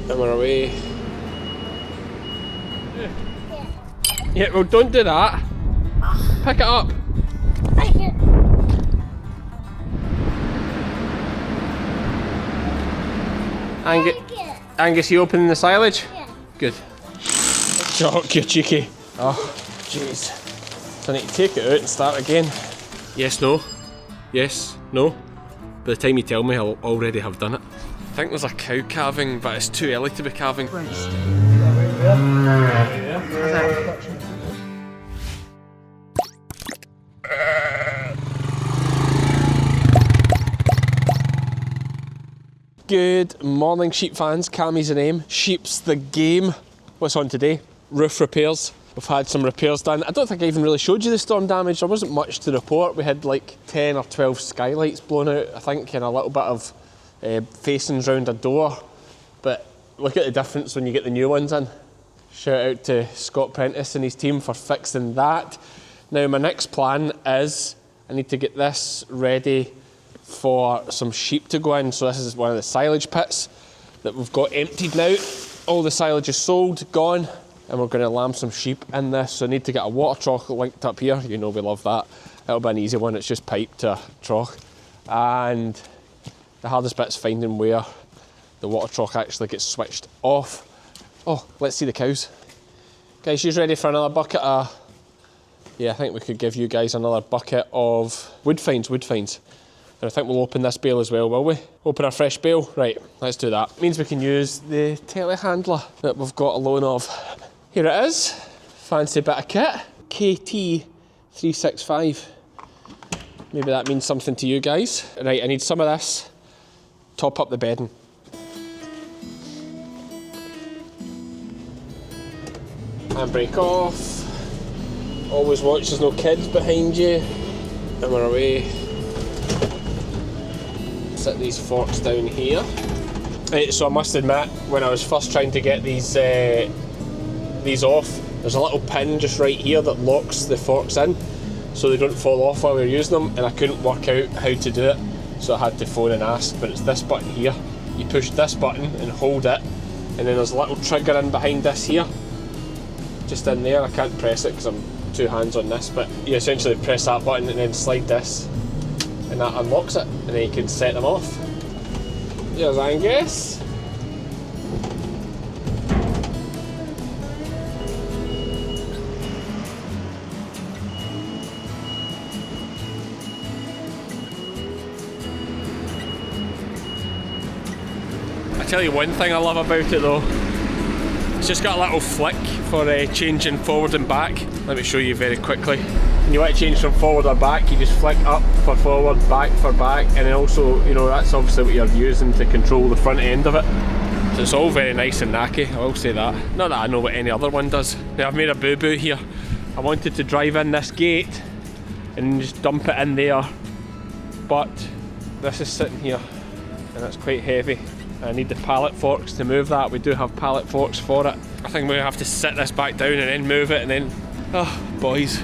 And we're away. Yeah, well don't do that. Pick it up. Angus, you opening the silage? Yeah. Good. Jock, you're cheeky. Oh, jeez. So I need to take it out and start again. Yes, no. Yes, no. By the time you tell me, I'll already have done it. I think there's a cow calving, but it's too early to be calving. Good morning, sheep fans. Cammy's the name. Sheep's the game. What's on today? Roof repairs. We've had some repairs done. I don't think I even really showed you the storm damage. There wasn't much to report. We had like 10 or 12 skylights blown out, I think, and a little bit of facings round a door. But look at the difference when you get the new ones in. Shout out to Scott Prentice and his team for fixing that. Now my next plan is I need to get this ready for some sheep to go in. So this is one of the silage pits that we've got emptied now. All the silage is sold, gone, and we're going to lamb some sheep in this. So I need to get a water trough linked up here. You know we love that. That'll be an easy one. It's just piped to a trough. And the hardest bit's finding where the water trough actually gets switched off. Oh, let's see the cows. Guys, you ready for another bucket of... Yeah, I think we could give you guys another bucket of wood fines. And I think we'll open this bale as well, will we? Open our fresh bale? Right, let's do that. Means we can use the telehandler that we've got a loan of. Here it is. Fancy bit of kit. KT365. Maybe that means something to you guys. Right, I need some of this. Top up the bedding. Handbrake off. Always watch there's no kids behind you. And we're away. Set these forks down here. Right, so I must admit, when I was first trying to get these off, there's a little pin just right here that locks the forks in so they don't fall off while we're using them, and I couldn't work out how to do it, so I had to phone and ask. But it's this button here. You push this button and hold it, and then there's a little trigger in behind this here, just in there. I can't press it because I'm two hands on this, but you essentially press that button and then slide this, and that unlocks it, and then you can set them off. Here's Angus. I tell you one thing I love about it though, it's just got a little flick for changing forward and back. Let me show you very quickly. When you want to change from forward or back, you just flick up for forward, back for back, and then also, you know, that's obviously what you're using to control the front end of it. So it's all very nice and knacky, I will say that. Not that I know what any other one does. Now I've made a boo-boo here. I wanted to drive in this gate and just dump it in there, but this is sitting here and it's quite heavy. I need the pallet forks to move that. We do have pallet forks for it. I think we have to sit this back down and then move it, and then, oh, boys.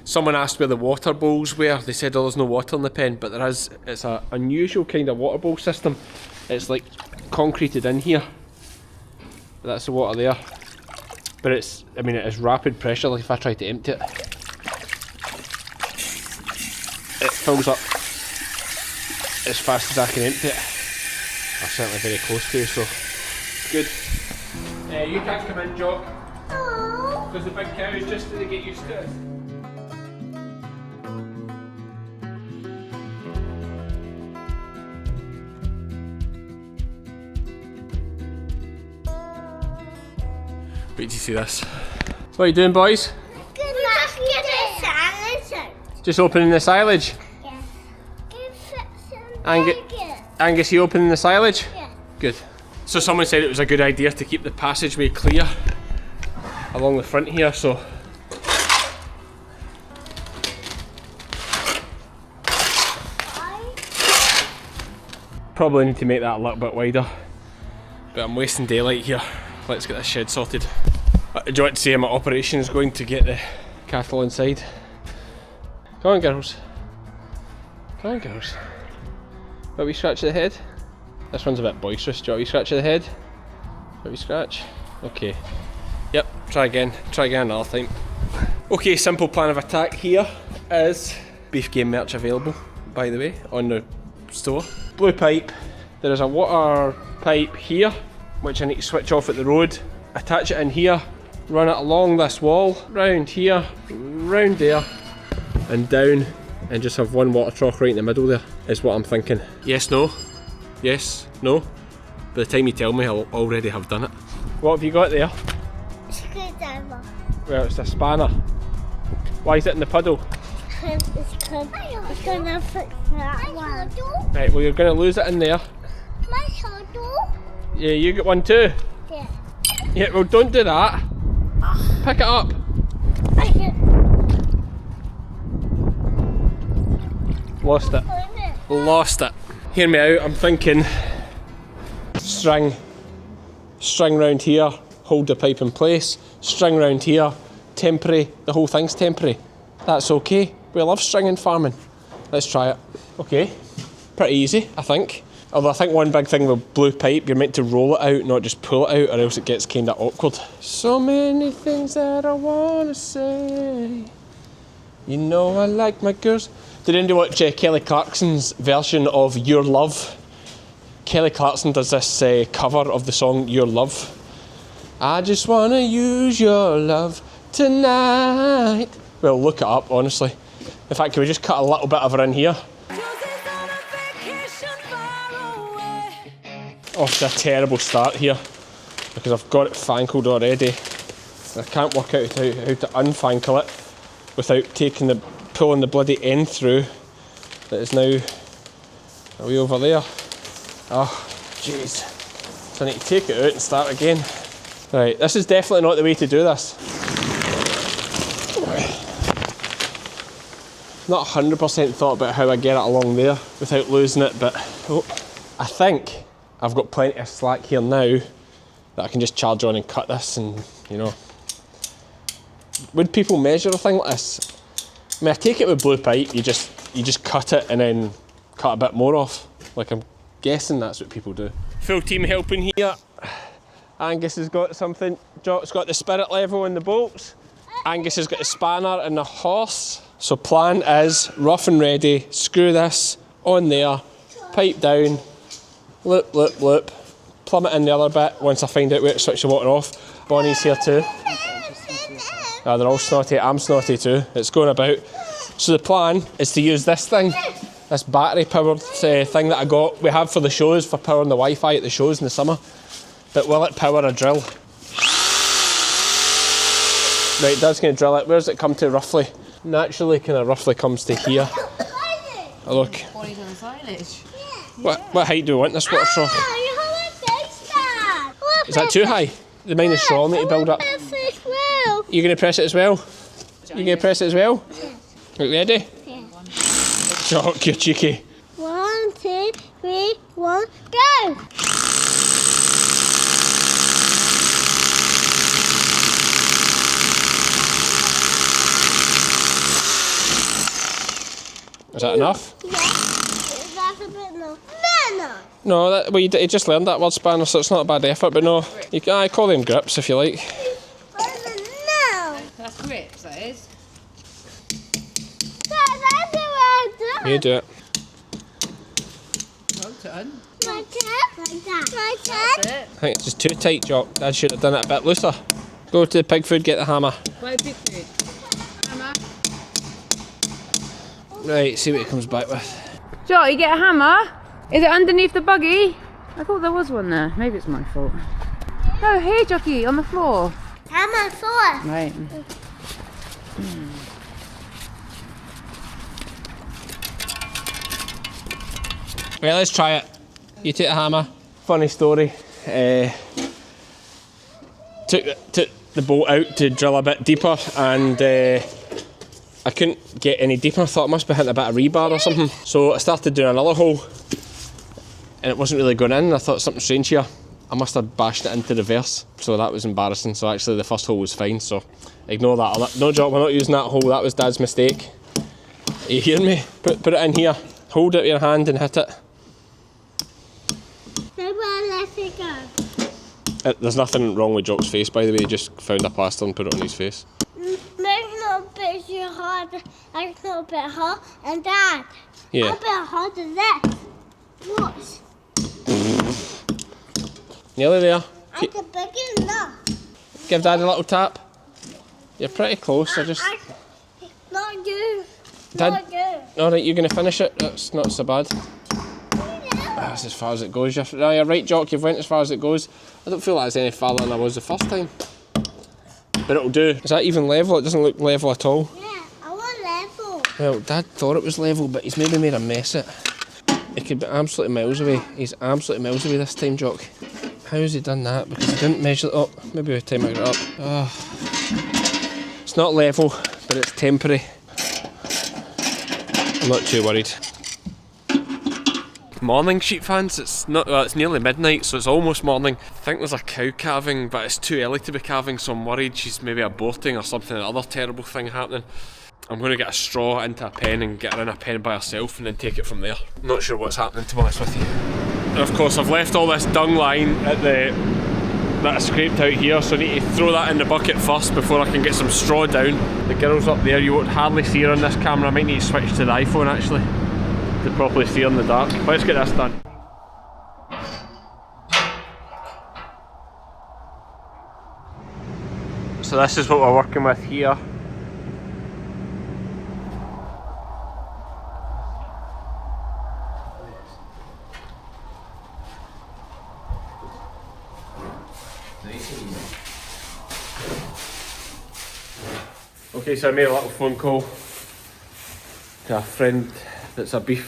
Someone asked where the water bowls were. They said, oh, there's no water in the pen, but there is. It's an unusual kind of water bowl system. It's like concreted in here. That's the water there. But it's, I mean, it is rapid pressure. Like if I try to empty it, it fills up as fast as I can empty it. I'm certainly very close to, so good. You can't come in, Jock, because the big cow is just to get used to it. Wait till you see this. What are you doing, boys? Just opening the silage? Yeah. And Angus, you opening the silage? Yeah. Good. So someone said it was a good idea to keep the passageway clear along the front here, so probably need to make that a little bit wider. But I'm wasting daylight here. Let's get this shed sorted. Do you want to see how my operation is going to get the cattle inside? Come on, girls. Come on, girls. Got a wee scratch of the head? This one's a bit boisterous. Do you want a wee scratch of the head? Got a wee scratch? Okay. Yep, try again. Try again another time. Okay, simple plan of attack here is beef game merch available, by the way, on the store. Blue pipe. There is a water pipe here, which I need to switch off at the road. Attach it in here, run it along this wall, round here, round there, and down, and just have one water trough right in the middle there, is what I'm thinking. Yes, no? Yes, no? By the time you tell me, I'll already have done it. What have you got there? Screwdriver. Well, it's a spanner. Why is it in the puddle? It's gonna fix that one. Right, well you're going to lose it in there. My shadow? Yeah, you get one too. Yeah. Yeah, well don't do that. Pick it up. Lost it. Lost it. Hear me out, I'm thinking string round here, hold the pipe in place, string round here, temporary, the whole thing's temporary. That's okay. We love stringing farming. Let's try it. Okay, pretty easy, I think. Although I think one big thing with blue pipe, you're meant to roll it out, not just pull it out, or else it gets kind of awkward. So many things that I want to say. You know I like my girls. Did anybody watch Kelly Clarkson's version of Your Love? Kelly Clarkson does this cover of the song Your Love. I just want to use your love tonight. Well, look it up, honestly. In fact, can we just cut a little bit of her in here? Oh, it's a terrible start here because I've got it fankled already. I can't work out how to unfankle it without pulling the bloody end through that is now way over there. Oh, jeez. So I need to take it out and start again. Right, this is definitely not the way to do this. Not 100% thought about how I get it along there without losing it, but I think I've got plenty of slack here now that I can just charge on and cut this, and you know. Would people measure a thing like this? I mean, I take it with blue pipe, you just cut it and then cut a bit more off. Like, I'm guessing that's what people do. Full team helping here. Angus has got something. Jock's got the spirit level in the bolts. Angus has got the spanner and the horse. So plan is rough and ready, screw this on there, pipe down, loop, loop, loop, plumb it in the other bit once I find out where to switch the water off. Bonnie's here too. They're all snotty, I'm snotty too. It's going about. So the plan is to use this thing, this battery powered thing that we have for the shows, for powering the Wi-Fi at the shows in the summer. But will it power a drill? Right, that's going to drill it. Where does it come to roughly? Naturally, kind of roughly comes to here. Oh, look. What height do we want this water trough? Is that too high? The mine is straw, need to build up. You going to press it as well? You going to press it as well? Yeah. Ready? Yeah. Jock, you're cheeky. 1, 2, 3, 1, go! Is that enough? Yeah. That's a bit enough. No, you just learned that word, spanner, so it's not a bad effort, but no. You can call them grips if you like. No. That's grips, that is. That's what I do. You do it. Well done. My turn. Like that. My turn. That's it. I think it's just too tight, Jock. I should have done it a bit looser. Go to the pig food, get the hammer. Where big food? Hammer. Right, see what he comes back with. Jock, you get a hammer? Is it underneath the buggy? I thought there was one there. Maybe it's my fault. No, here, Jockey, on the floor. Hammer 4. Right. Right, let's try it. You take a hammer. Funny story. Took the boat out to drill a bit deeper, and I couldn't get any deeper. I thought I must be hitting a bit of rebar or something. So I started doing another hole, and it wasn't really going in. I thought something strange here. I must have bashed it into reverse, so that was embarrassing. So actually the first hole was fine, so ignore that. No joke, we're not using that hole. That was Dad's mistake. Are you hearing me? Put it in here. Hold it with your hand and hit it. There's nothing wrong with Jock's face, by the way. He just found a plaster and put it on his face. It's not a bit too hard. It's not a bit hard. And Dad, Yeah. a bit harder than this. What? Nearly there. I can begin now. Give Dad a little tap. You're pretty close. Not you. Dad, Not you. alright, you're going to finish it. That's not so bad. That's as far as it goes. You're right, Jock, you've went as far as it goes. I don't feel like it's any farther than I was the first time. But it'll do. Is that even level? It doesn't look level at all. Yeah, I want level. Well, Dad thought it was level, but he's maybe made a mess of it. It could be absolutely miles away. He's absolutely miles away this time, Jock. How has he done that? Because he didn't measure it up. Maybe by the time I got it up. Oh. It's not level, but it's temporary. I'm not too worried. Morning, sheep fans. It's nearly midnight, so it's almost morning. I think there's a cow calving, but it's too early to be calving, so I'm worried she's maybe aborting or something, another terrible thing happening. I'm going to get a straw into a pen and get her in a pen by herself and then take it from there. Not sure what's happening, to be honest with you. And of course I've left all this dung line at that I scraped out here, so I need to throw that in the bucket first before I can get some straw down. The girls up there, you won't hardly see her on this camera. I might need to switch to the iPhone actually to properly see her in the dark. Let's get this done. So this is what we're working with here. Okay, so I made a little phone call to a friend that's a beef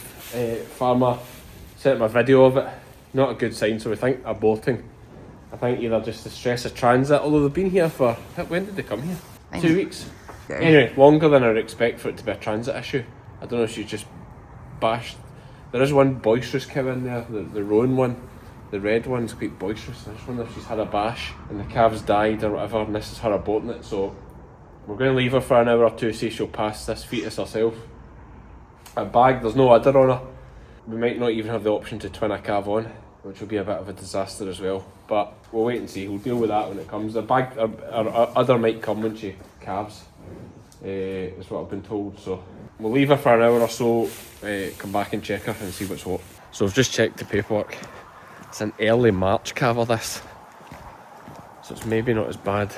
farmer. Sent him a video of it. Not a good sign, so we think aborting. I think either just the stress of transit, although they've been here for, when did they come here? 2 weeks? Yeah. Anyway, longer than I would expect for it to be a transit issue. I don't know if she's just bashed. There is one boisterous cow in there, the roan one. The red one's quite boisterous. I just wonder if she's had a bash and the calves died or whatever, and this is her aborting it, so we're going to leave her for an hour or two, see if she'll pass this fetus herself. A bag, there's no udder on her. We might not even have the option to twin a calf on, which will be a bit of a disaster as well. But we'll wait and see, we'll deal with that when it comes. The bag, our udder might come when she calves, is what I've been told. So we'll leave her for an hour or so, come back and check her and see what's what. So I've just checked the paperwork. It's an early March calver, this. So it's maybe not as bad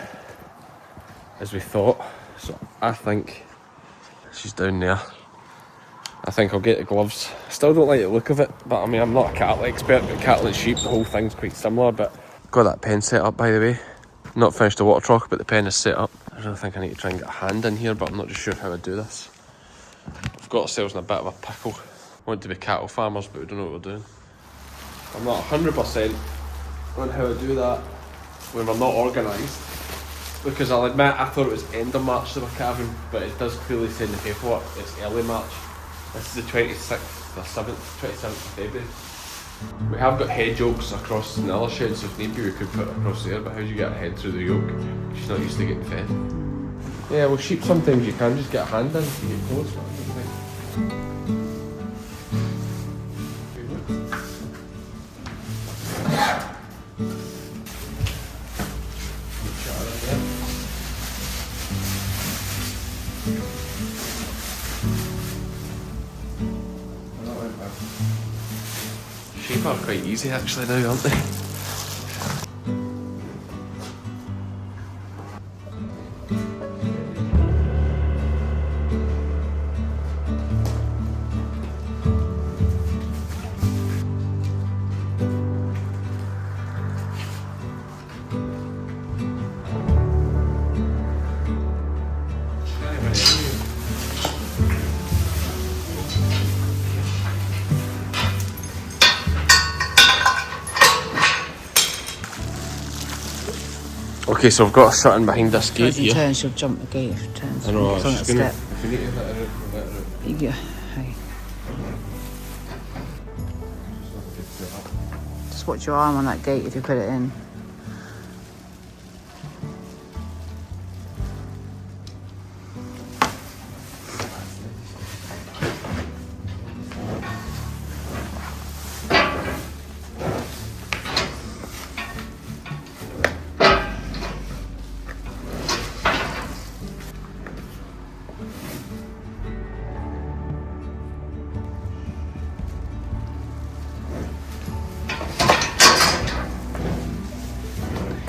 as we thought. So I think she's down there. I think I'll get the gloves. Still don't like the look of it, but I mean, I'm not a cattle expert, but cattle and sheep, the whole thing's quite similar. But got that pen set up, by the way. Not finished the water trough, but the pen is set up. I really think I need to try and get a hand in here, but I'm not just sure how I do this. We've got ourselves in a bit of a pickle. Want to be cattle farmers, but we don't know what we're doing. I'm not 100% on how I do that when we're not organised. Because I'll admit, I thought it was end of March they were calving, but it does clearly say in the paperwork it's early March. This is the 26th or 27th of February. We have got head yokes across in the other shed, so if need be we could put it across there, but how do you get a head through the yoke? She's not used to getting fed. Yeah, well, sheep sometimes you can just get a hand in if you get close. Sheep are quite easy actually now, aren't they? Okay, so I've got her shut in behind this gate If you here. turn, she'll jump the gate if she turns. I know, It's on she's that gonna... step. If you need to hit her out, we'll hit her out. You go. Hey. Just watch your arm on that gate if you put it in.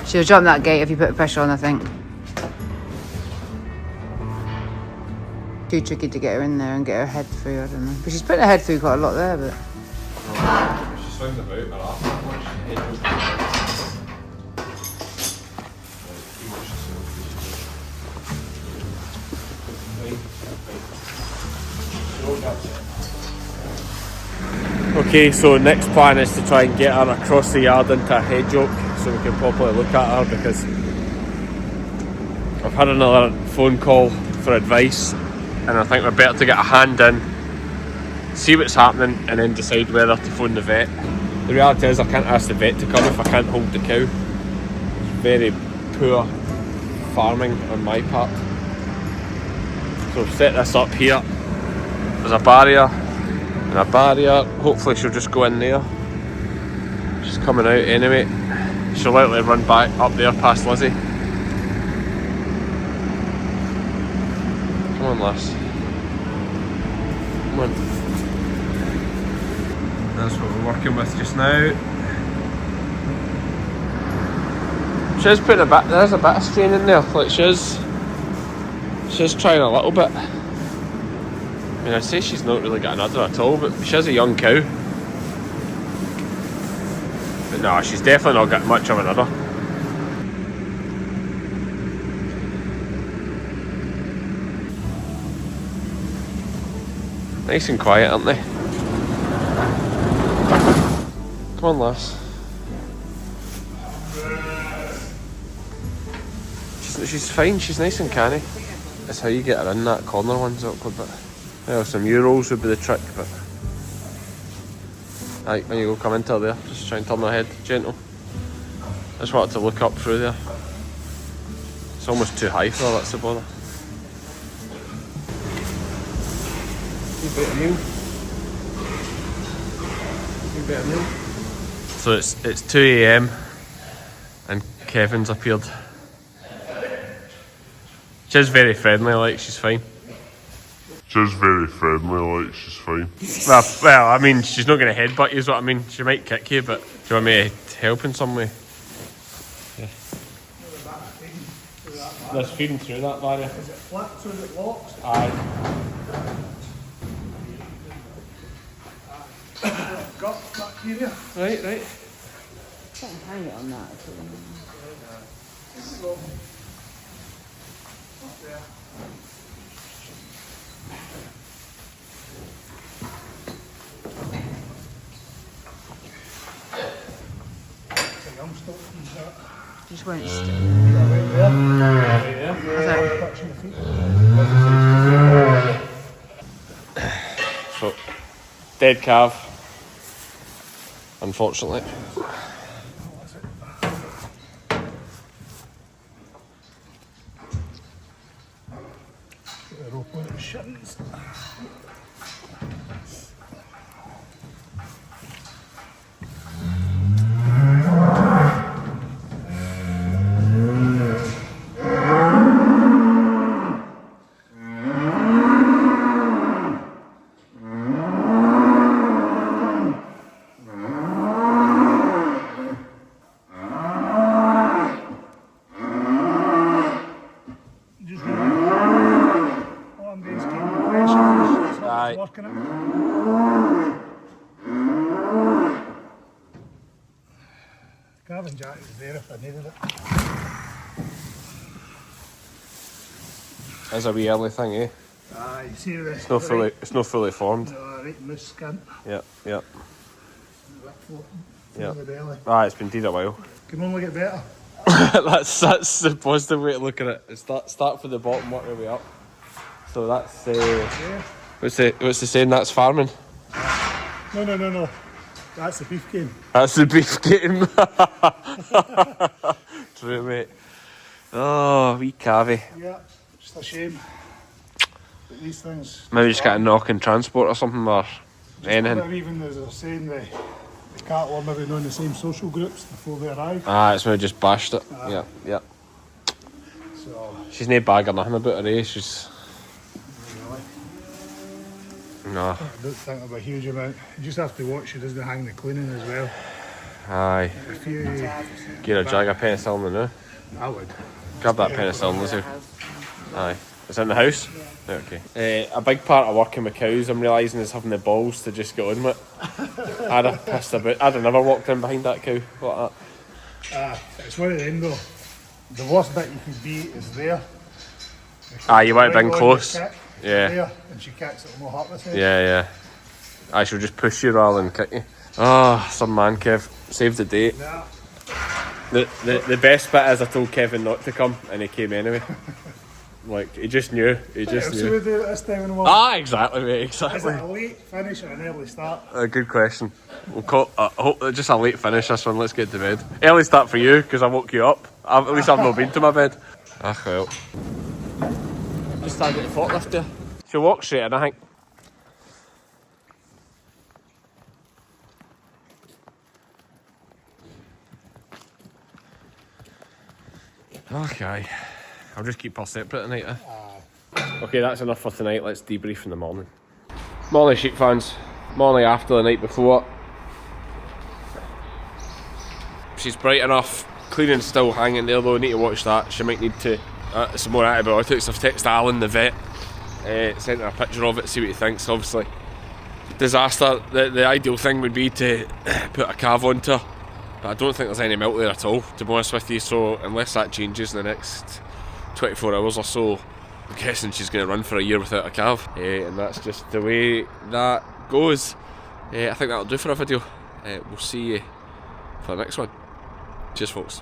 She'll jump that gate if you put pressure on, I think. Too tricky to get her in there and get her head through, I don't know. But she's putting her head through quite a lot there, but... She swings about her arm that much. Okay, so next plan is to try and get her across the yard into a hedge oak so we can properly look at her, because I've had another phone call for advice and I think we're better to get a hand in, see what's happening and then decide whether to phone the vet. The reality is I can't ask the vet to come if I can't hold the cow. It's very poor farming on my part. So I've set this up here. There's a barrier and a barrier. Hopefully she'll just go in there. She's coming out anyway. She'll likely run back up there past Lizzie. Come on, lass. Come on. That's what we're working with just now. She's putting a bit, there's a bit of strain in there. Like she's trying a little bit. I mean, I'd say she's not really got an udder at all, but she's a young cow. But no, she's definitely not got much of an udder. Nice and quiet, aren't they? Come on, lass. She's fine, she's nice and canny. That's how you get her in. That corner one's awkward, but well, some Euros would be the trick, but right, when you go come into her there, just try and turn her head, gentle. I just wanted to look up through there. It's almost too high for her, that's the bother. So it's 2 AM and Kevin's appeared. She's very friendly, like she's fine. She's very friendly, like she's fine. Well, I mean, she's not going to headbutt you, is what I mean. She might kick you, but do you want me to help in some way? Yeah. There's feeding through that barrier. Is it flat so that it locks? Aye. Got bacteria. Right. Can't hang it on that. So, up there. It's a youngster. He's Just won't right there. Touching the feet. So, dead calf, unfortunately. Put the rope on it, shins. Just all I'm doing is keeping the pressure. It's Aye. not working it. Calving jacket is there if I needed it. That's a wee early thing, eh? Aye, see the It's not fully formed. right moose skin. Yep. That floating through Yep. the belly. Ah, it's been dead a while. Can only get better. that's the positive way to look at it. Start from the bottom, work your way up. So that's what's the saying? That's farming. No. That's the beef game. That's the beef game. True, mate. Oh, wee Cammy. Yeah, just a shame. But these things. Maybe just got a knock in transport or something, or anything. Or even as they're saying, the cattle are maybe not in the same social groups before they arrive. Ah, it's maybe just bashed it. Yeah. So. She's no bag or nothing about her, eh? She's. No. I don't think there'll be a huge amount. You just have to watch she doesn't hang the cleaning as well. Aye. If you. Get a jag of penicillin now. I would. Grab that penicillin, Lizzie. Aye. Is it in the house? Yeah. Okay. A big part of working with cows, I'm realising, is having the balls to just get on with it. I'd have pissed about. I'd have never walked in behind that cow like that. It's one of them though. The worst bit you could be is there. Ah, you want to bring Right on close. your kick, Yeah. There, and she kicks it will not hurt the Yeah. I shall just push you rather than kick you. Ah, some man, Kev. Saved the date. Yeah. The best bit is I told Kevin not to come and he came anyway. Like, he just knew. So we do it this time in the morning. Ah, exactly, mate, Is it exactly. a late finish or an early start? A good question. We'll call just a late finish this one. Let's get to bed. Early start for you because I woke you up. At least I've not been to my bed. Ah, well. Just stand at the forklift there. She'll walk straight in, I think. Okay. I'll just keep her separate tonight, eh? Okay, that's enough for tonight. Let's debrief in the morning. Morning, sheep fans. Morning after the night before. She's bright enough. Cleaning's still hanging there though. Need to watch that. She might need to some more antibiotics. I've texted Alan, the vet. Sent her a picture of it, see what he thinks. Obviously, disaster. The ideal thing would be to put a calf onto her, but I don't think there's any milk there at all, to be honest with you. So unless that changes in the next 24 hours or so, I'm guessing she's going to run for a year without a calf, and that's just the way that goes. I think that'll do for a video. We'll see you for the next one. Cheers, folks.